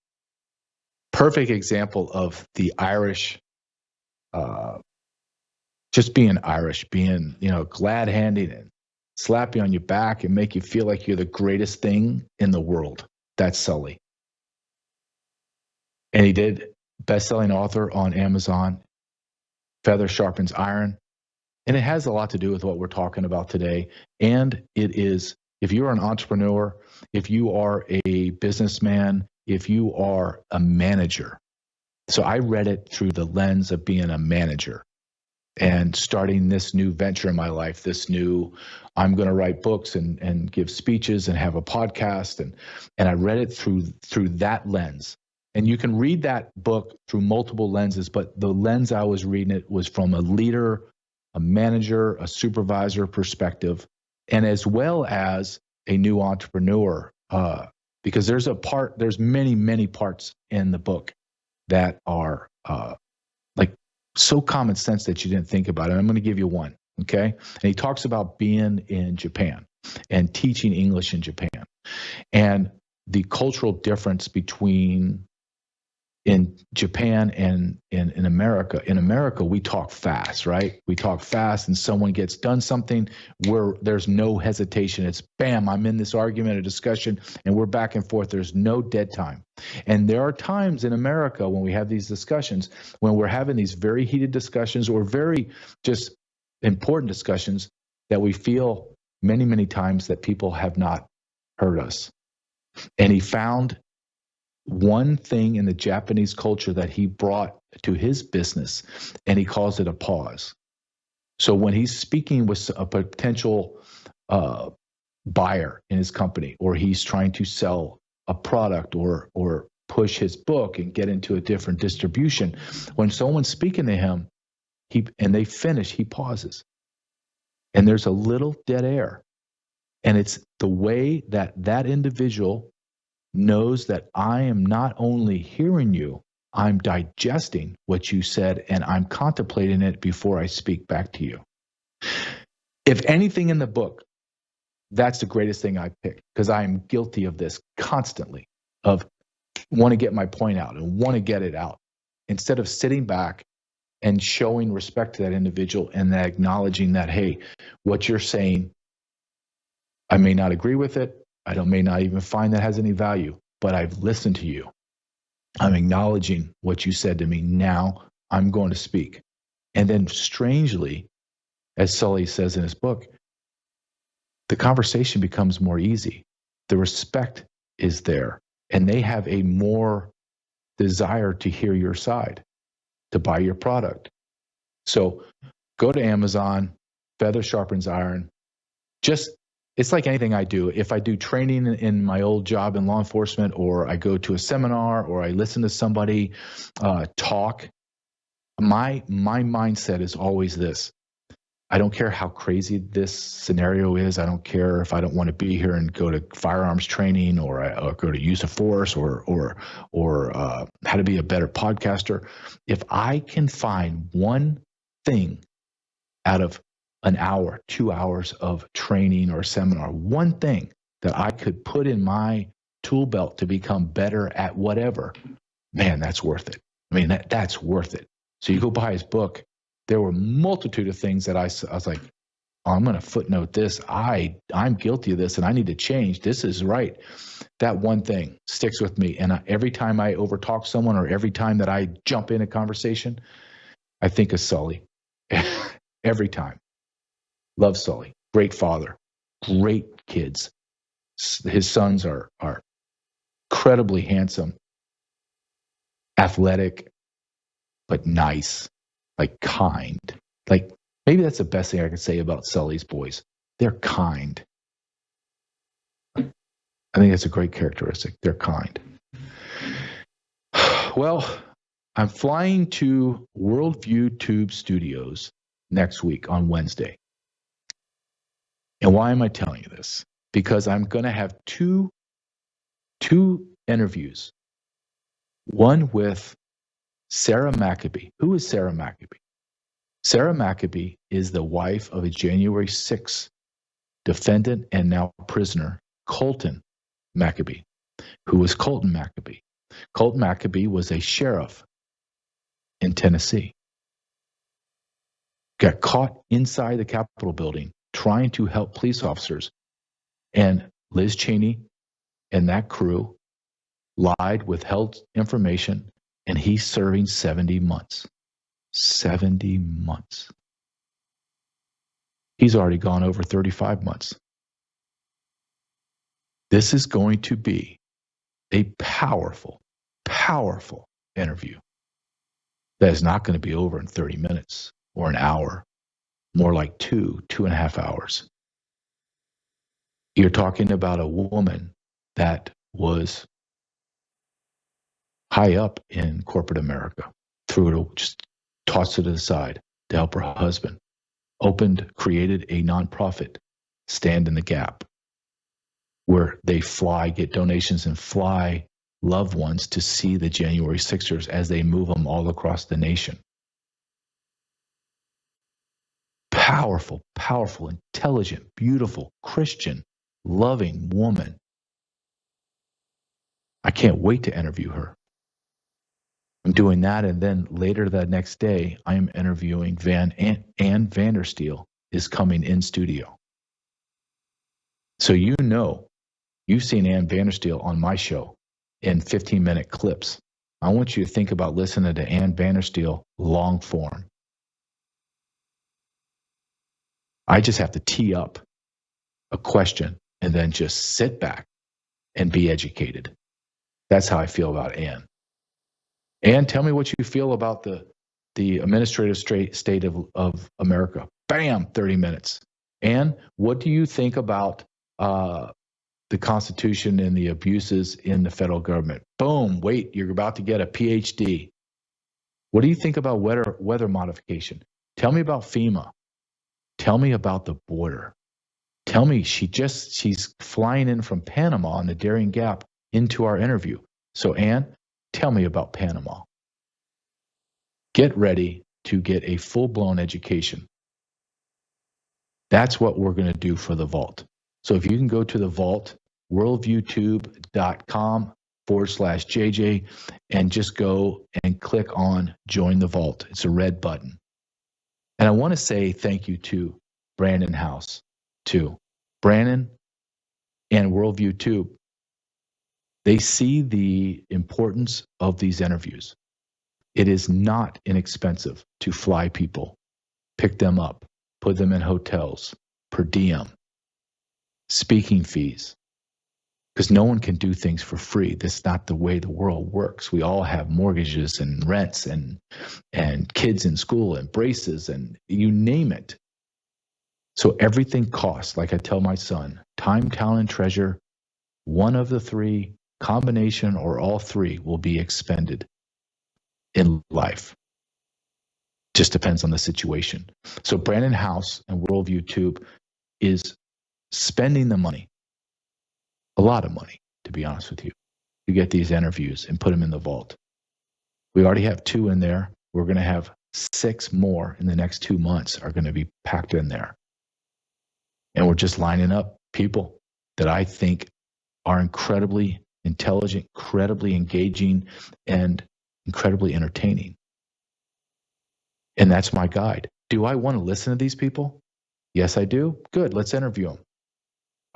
perfect example of the Irish, just being Irish, being, glad-handing and slap you on your back and make you feel like you're the greatest thing in the world. That's Sully. And he did best-selling author on Amazon, Feather Sharpens Iron. And it has a lot to do with what we're talking about today. And it is, if you're an entrepreneur, if you are a businessman, if you are a manager. So I read it through the lens of being a manager and starting this new venture in my life, I'm going to write books and give speeches and have a podcast. And I read it through that lens. And you can read that book through multiple lenses, but the lens I was reading it was from a leader, a manager, a supervisor perspective, and as well as a new entrepreneur, because there's many parts in the book that are like so common sense that you didn't think about it. I'm going to give you one, okay? And he talks about being in Japan and teaching English in Japan and the cultural difference between in Japan and in America. In America, we talk fast, right? We talk fast, and someone gets done something where there's no hesitation. It's bam, I'm in this argument or discussion, and we're back and forth. There's no dead time. And there are times in America when we have these discussions, when we're having these very heated discussions or very just important discussions, that we feel many times that people have not heard us. And he found one thing in the Japanese culture that he brought to his business, and he calls it a pause. So when he's speaking with a potential buyer in his company, or he's trying to sell a product or push his book and get into a different distribution, when someone's speaking to him, and they finish, he pauses. And there's a little dead air. And it's the way that individual knows that I am not only hearing you, I'm digesting what you said and I'm contemplating it before I speak back to you. If anything in the book, that's the greatest thing I picked, because I am guilty of this constantly, of want to get my point out and want to get it out instead of sitting back and showing respect to that individual and acknowledging that, hey, what you're saying, I may not agree with it. I may not even find that has any value, but I've listened to you. I'm acknowledging what you said to me. Now I'm going to speak. And then strangely, as Sully says in his book, the conversation becomes more easy. The respect is there, and they have a more desire to hear your side, to buy your product. So go to Amazon, Feather Sharpens Iron. It's like anything I do. If I do training in my old job in law enforcement, or I go to a seminar, or I listen to somebody talk, my mindset is always this. I don't care how crazy this scenario is. I don't care if I don't want to be here and go to firearms training, or go to use of force, or how to be a better podcaster. If I can find one thing out of an hour, 2 hours of training or seminar, one thing that I could put in my tool belt to become better at whatever, man, that's worth it. I mean, that's worth it. So you go buy his book. There were a multitude of things that I was like, oh, I'm going to footnote this. I'm guilty of this and I need to change. This is right. That one thing sticks with me. And every time I overtalk someone, or every time that I jump in a conversation, I think of Sully. Every time. Love Sully. Great father. Great kids. His sons are incredibly handsome, athletic, but nice. Like kind. Like maybe that's the best thing I can say about Sully's boys. They're kind. I think that's a great characteristic. They're kind. Well, I'm flying to Worldview Tube Studios next week on Wednesday. And why am I telling you this? Because I'm going to have two interviews. One with Sarah Maccabee. Who is Sarah Maccabee? Sarah Maccabee is the wife of a January 6th defendant and now prisoner, Colton Maccabee, who was Colton Maccabee. Colton Maccabee was a sheriff in Tennessee. Got caught inside the Capitol building trying to help police officers. And Liz Cheney and that crew lied, withheld information, and he's serving 70 months. 70 months. He's already gone over 35 months. This is going to be a powerful, powerful interview that is not going to be over in 30 minutes or an hour, more like 2.5 hours. You're talking about a woman that was high up in corporate America, just tossed it to the side to help her husband, created a nonprofit, Stand in the Gap, where they get donations and fly loved ones to see the January 6ers as they move them all across the nation. Powerful, powerful, intelligent, beautiful, Christian, loving woman. I can't wait to interview her. I'm doing that, and then later that next day, I am interviewing Ann Vandersteel is coming in studio. So you've seen Ann Vandersteel on my show in 15-minute clips. I want you to think about listening to Ann Vandersteel long form. I just have to tee up a question and then just sit back and be educated. That's how I feel about Ann. Ann, tell me what you feel about the administrative state of America. Bam, 30 minutes. Ann, what do you think about the Constitution and the abuses in the federal government? Boom, wait, you're about to get a PhD. What do you think about weather modification? Tell me about FEMA. Tell me about the border. Tell me, she's flying in from Panama on the Darien Gap into our interview. So Ann, tell me about Panama. get ready to get a full-blown education. That's what we're going to do for the vault. So if you can go to the vault, worldviewtube.com/JJ, and just go and click on join the vault. It's a red button. And I want to say thank you to Brandon House, too. Brandon and Worldview Tube, they see the importance of these interviews. It is not inexpensive to fly people, pick them up, put them in hotels, per diem, speaking fees, because no one can do things for free. That's not the way the world works. We all have mortgages and rents and kids in school and braces and you name it. So everything costs. Like I tell my son, time, talent, and treasure, one of the three, combination or all three, will be expended in life. Just depends on the situation. So Brandon House and Worldview Tube is spending the money, a lot of money, to be honest with you, to get these interviews and put them in the vault. We already have 2 in there. We're going to have 6 more in the next 2 months are going to be packed in there. And we're just lining up people that I think are incredibly intelligent, incredibly engaging, and incredibly entertaining. And that's my guide. Do I want to listen to these people? Yes, I do. Good. Let's interview them.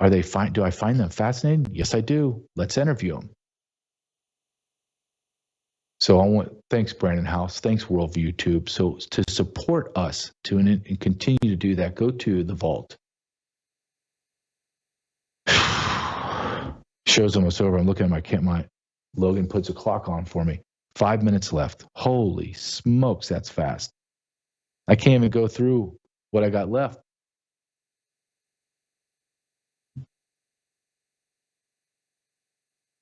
Are they fine? Do I find them fascinating? Yes, I do. Let's interview them. So thanks, Brandon House. Thanks, Worldview Tube. So to support us and continue to do that, go to the vault. Show's almost over. I'm looking at my Logan puts a clock on for me. 5 minutes left. Holy smokes, that's fast. I can't even go through what I got left.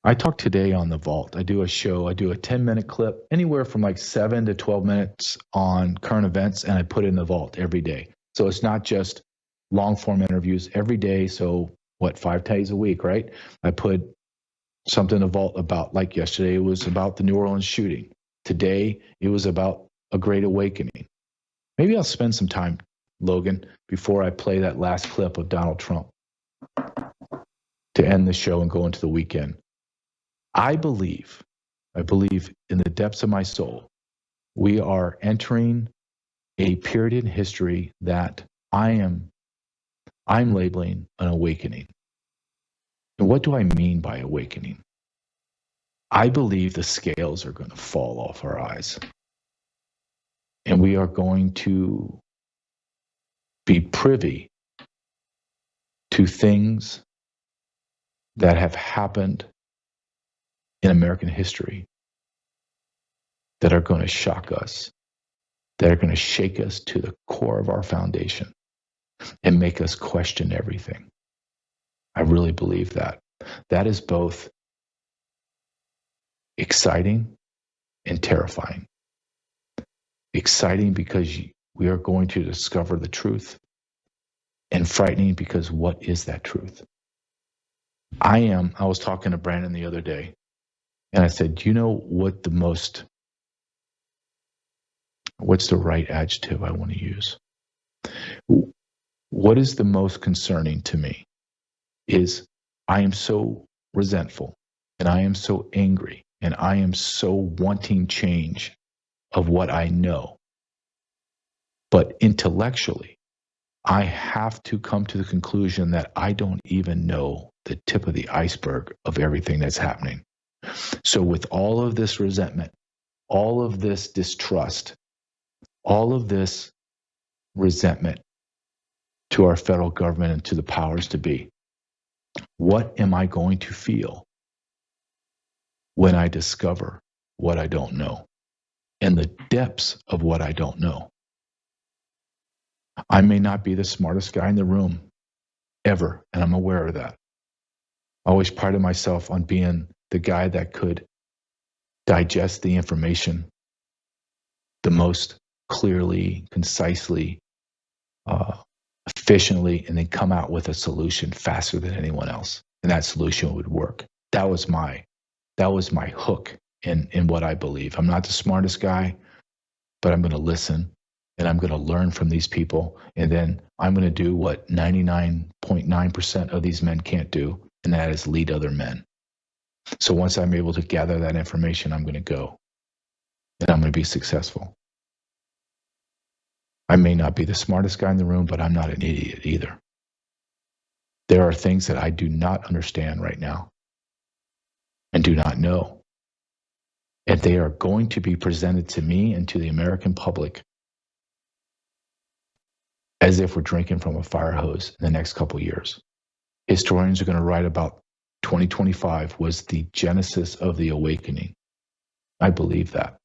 I talk today on the vault. I do a show. I do a 10-minute clip, anywhere from like 7 to 12 minutes on current events, and I put it in the vault every day. So it's not just long-form interviews every day. So 5 days a week, right? I put something in the vault about, like yesterday, it was about the New Orleans shooting. Today, it was about a great awakening. Maybe I'll spend some time, Logan, before I play that last clip of Donald Trump to end the show and go into the weekend. I believe in the depths of my soul, we are entering a period in history that I'm labeling an awakening. And what do I mean by awakening? I believe the scales are going to fall off our eyes. And we are going to be privy to things that have happened in American history that are going to shock us, that are going to shake us to the core of our foundation and make us question everything. I really believe that. That is both exciting and terrifying. Exciting because we are going to discover the truth, and frightening because what is that truth? I was talking to Brandon the other day, and I said, do you know what's the right adjective I want to use? What is the most concerning to me is I am so resentful, and I am so angry, and I am so wanting change of what I know. But intellectually, I have to come to the conclusion that I don't even know the tip of the iceberg of everything that's happening. So with all of this resentment, all of this distrust, all of this resentment to our federal government and to the powers to be, what am I going to feel when I discover what I don't know and the depths of what I don't know? I may not be the smartest guy in the room ever, and I'm aware of that. I always prided myself on being the guy that could digest the information the most clearly, concisely, efficiently, and then come out with a solution faster than anyone else. And that solution would work. That was my hook in what I believe. I'm not the smartest guy. but I'm going to listen and I'm going to learn from these people. And then I'm going to do what 99.9% of these men can't do, and that is lead other men. So once I'm able to gather that information, I'm going to go and I'm going to be successful. I may not be the smartest guy in the room, but I'm not an idiot either. There are things that I do not understand right now and do not know. And they are going to be presented to me and to the American public as if we're drinking from a fire hose in the next couple of years. Historians are going to write about 2025 was the genesis of the awakening. I believe that.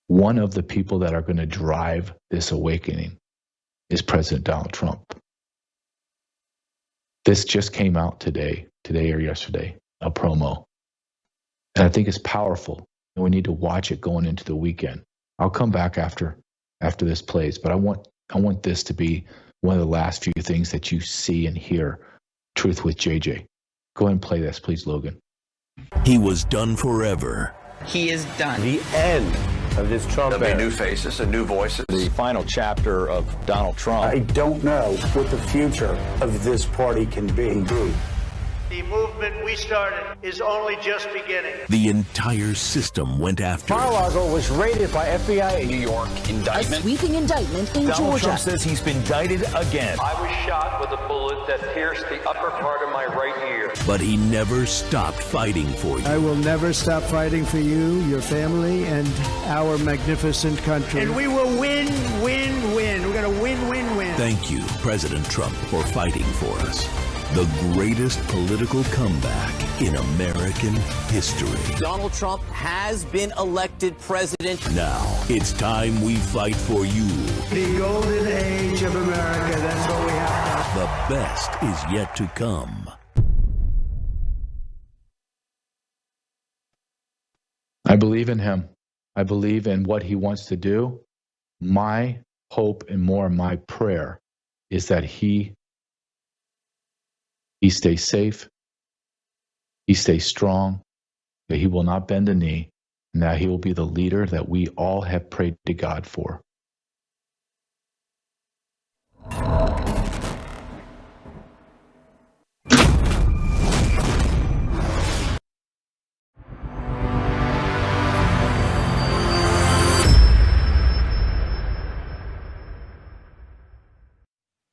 One of the people that are going to drive this awakening is President Donald Trump. This just came out today or yesterday, a promo. And I think it's powerful, and we need to watch it going into the weekend. I'll come back after this plays, but I want this to be one of the last few things that you see and hear. Truth with JJ. Go ahead and play this, please, Logan. He was done forever. He is done. The end of this Trump era. There'll be new faces and new voices. The final chapter of Donald Trump. I don't know what the future of this party can be. The movement we started is only just beginning. The entire system went after him. Mar-a-Lago was raided by FBI. New York indictment. A sweeping indictment in Donald Georgia. Trump says he's been indicted again. I was shot with a bullet that pierced the upper part of my right ear. But he never stopped fighting for you. I will never stop fighting for you, your family, and our magnificent country. And we will win, win, win. We're going to win, win, win. Thank you, President Trump, for fighting for us. The greatest political comeback in American history. Donald Trump has been elected president. Now, it's time we fight for you. The golden age of America, that's what we have. The best is yet to come. I believe in him. I believe in what he wants to do. My hope and more my prayer is that he stays safe, he stays strong, that he will not bend a knee, and that he will be the leader that we all have prayed to God for.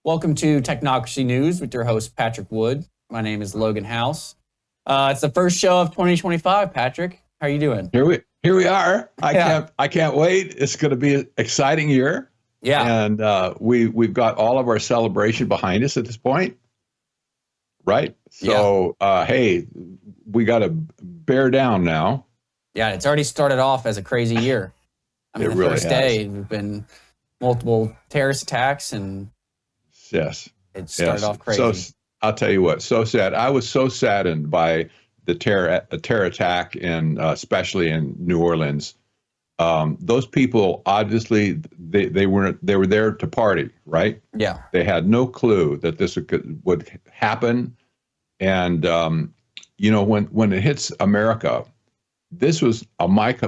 Welcome to Technocracy News with your host, Patrick Wood. My name is Logan House. It's the first show of 2025, Patrick. How are you doing? Here we are. I can't wait. It's going to be an exciting year. Yeah. And we've got all of our celebration behind us at this point. Right? So, hey, we got to bear down now. Yeah, it's already started off as a crazy year. I mean, the really first day, we've been multiple terrorist attacks and yes, it started off crazy. So I'll tell you what, so sad. I was so saddened by the terror attack, and especially in New Orleans. Those people obviously they were there to party, right? Yeah. They had no clue that this would happen, and you know, when it hits America, this was a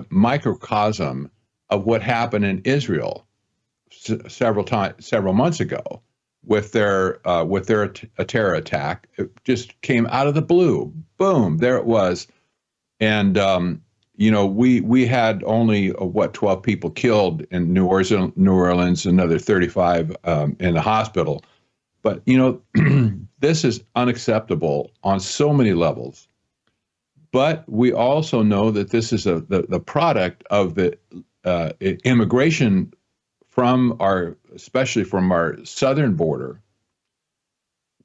microcosm of what happened in Israel several months ago. With their terror attack, it just came out of the blue. Boom, there it was, and you know, we had only 12 people killed in New Orleans, another 35 in the hospital. But you know, this is unacceptable on so many levels. But we also know that this is the product of the immigration especially from our southern border.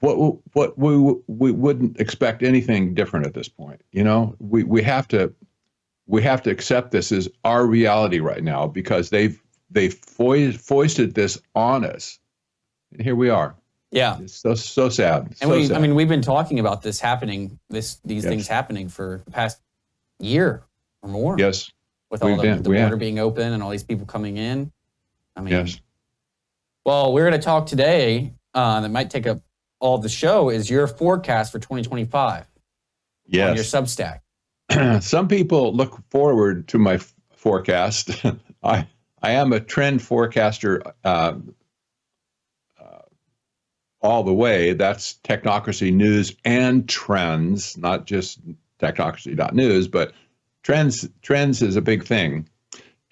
What we wouldn't expect anything different at this point. You know, we have to accept this as our reality right now, because they've foisted this on us, and here we are. Yeah, it's so sad. And I mean, we've been talking about this happening, these things happening for the past year or more. Yes, with all the border being open and all these people coming in. I mean, yes. Well, we're going to talk today. That might take up all of the show. Is your forecast for 2025? Yes. On your Substack. Some people look forward to my forecast. I I am a trend forecaster all the way. That's Technocracy News and Trends, not just technocracy.news, but trends is a big thing.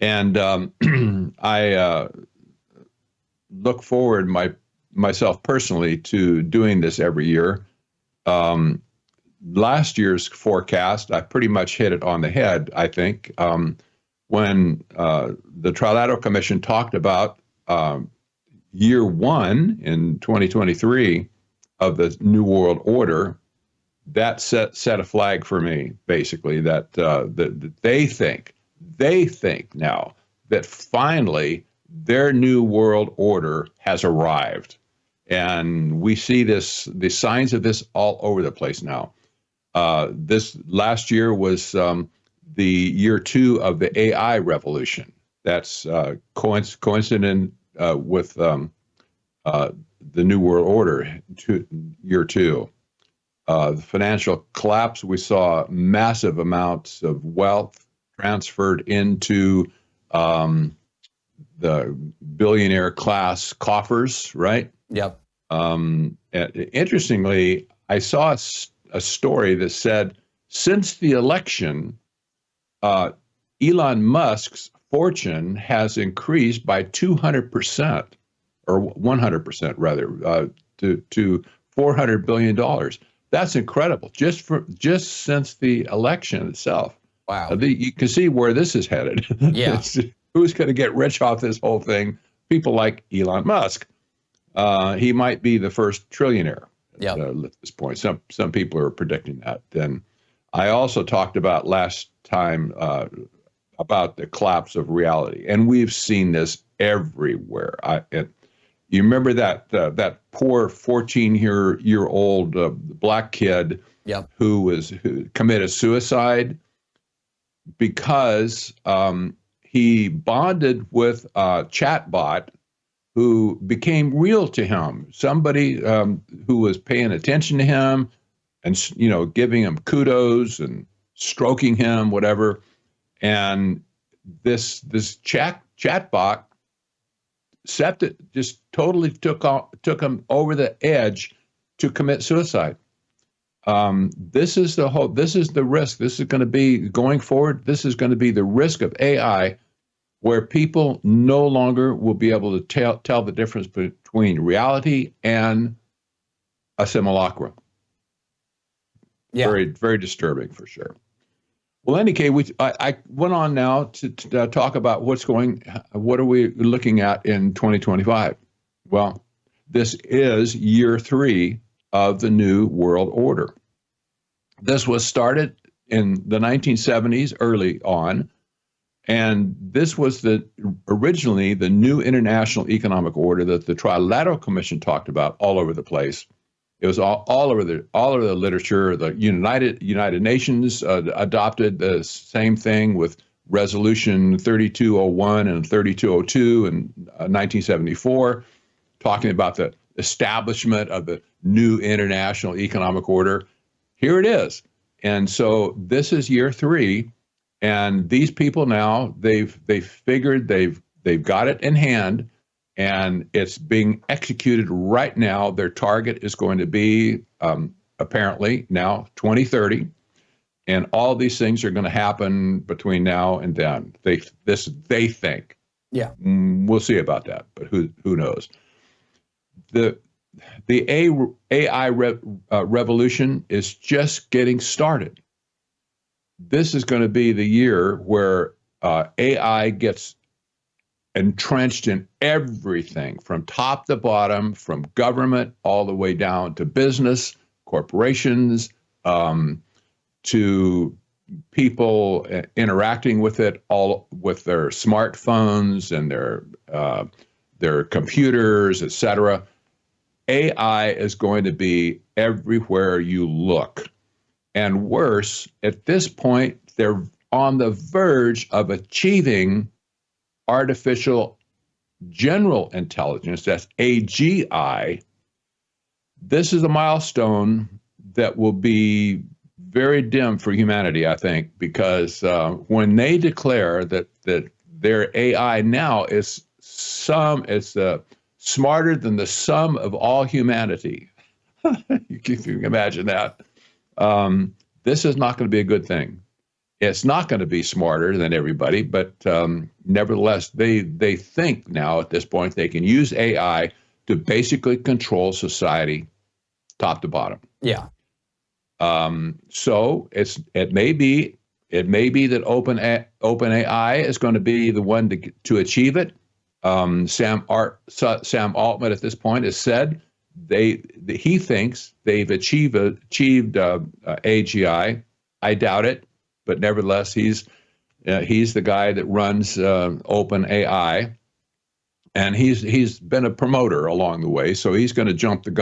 And I look forward myself personally to doing this every year. Last year's forecast, I pretty much hit it on the head, I think, when the Trilateral Commission talked about year one in 2023 of the New World Order. That set a flag for me, basically, that they think now that finally their New World Order has arrived. And we see the signs of this all over the place now. This last year was the year two of the AI revolution. That's coincident with the New World Order, year two. The financial collapse, we saw massive amounts of wealth transferred into the billionaire class coffers, right? Yep. Interestingly, I saw a story that said since the election, Elon Musk's fortune has increased by 200%, or 100% rather, to $400 billion. That's incredible. Just since the election itself. Wow. You can see where this is headed. Yeah. Who's going to get rich off this whole thing? People like Elon Musk. He might be the first trillionaire at this point. Some people are predicting that. Then I also talked about last time about the collapse of reality, and we've seen this everywhere. You remember that poor 14-year-old black kid who committed suicide because he bonded with a chatbot who became real to him. Somebody who was paying attention to him and giving him kudos and stroking him, whatever. And this chatbot just totally took him over the edge to commit suicide. This is the risk. This is going to be going forward. This is going to be the risk of AI, where people no longer will be able to tell the difference between reality and a simulacrum. Yeah. Very, very disturbing for sure. Well, in any case, I went on now to talk about what are we looking at in 2025? Well, this is year three of the New World Order. This was started in the 1970s, early on, and this was originally the new international economic order that the Trilateral Commission talked about all over the place. It was all over the literature. The United Nations adopted the same thing with Resolution 3201 and 3202 in 1974, talking about the establishment of the new international economic order. Here it is. And so this is year three, and these people now they've figured they've got it in hand. And it's being executed right now. Their target is going to be apparently now 2030, and all these things are going to happen between now and then. They think. Yeah. We'll see about that, but who knows? The AI revolution is just getting started. This is going to be the year where AI gets entrenched in everything from top to bottom, from government all the way down to business, corporations, to people interacting with it, all with their smartphones and their computers, etc. AI is going to be everywhere you look. And worse, at this point, they're on the verge of achieving artificial general intelligence, that's AGI. This is a milestone that will be very dim for humanity, I think, because when they declare that their AI now is smarter than the sum of all humanity. You can imagine that. This is not going to be a good thing. It's not going to be smarter than everybody, but nevertheless, they think now at this point they can use AI to basically control society top to bottom. Yeah. So it may be that OpenAI is going to be the one to achieve it. Sam Altman at this point has said he thinks they've achieved AGI. I doubt it, but nevertheless, he's the guy that runs OpenAI, and he's been a promoter along the way, so he's going to jump the gun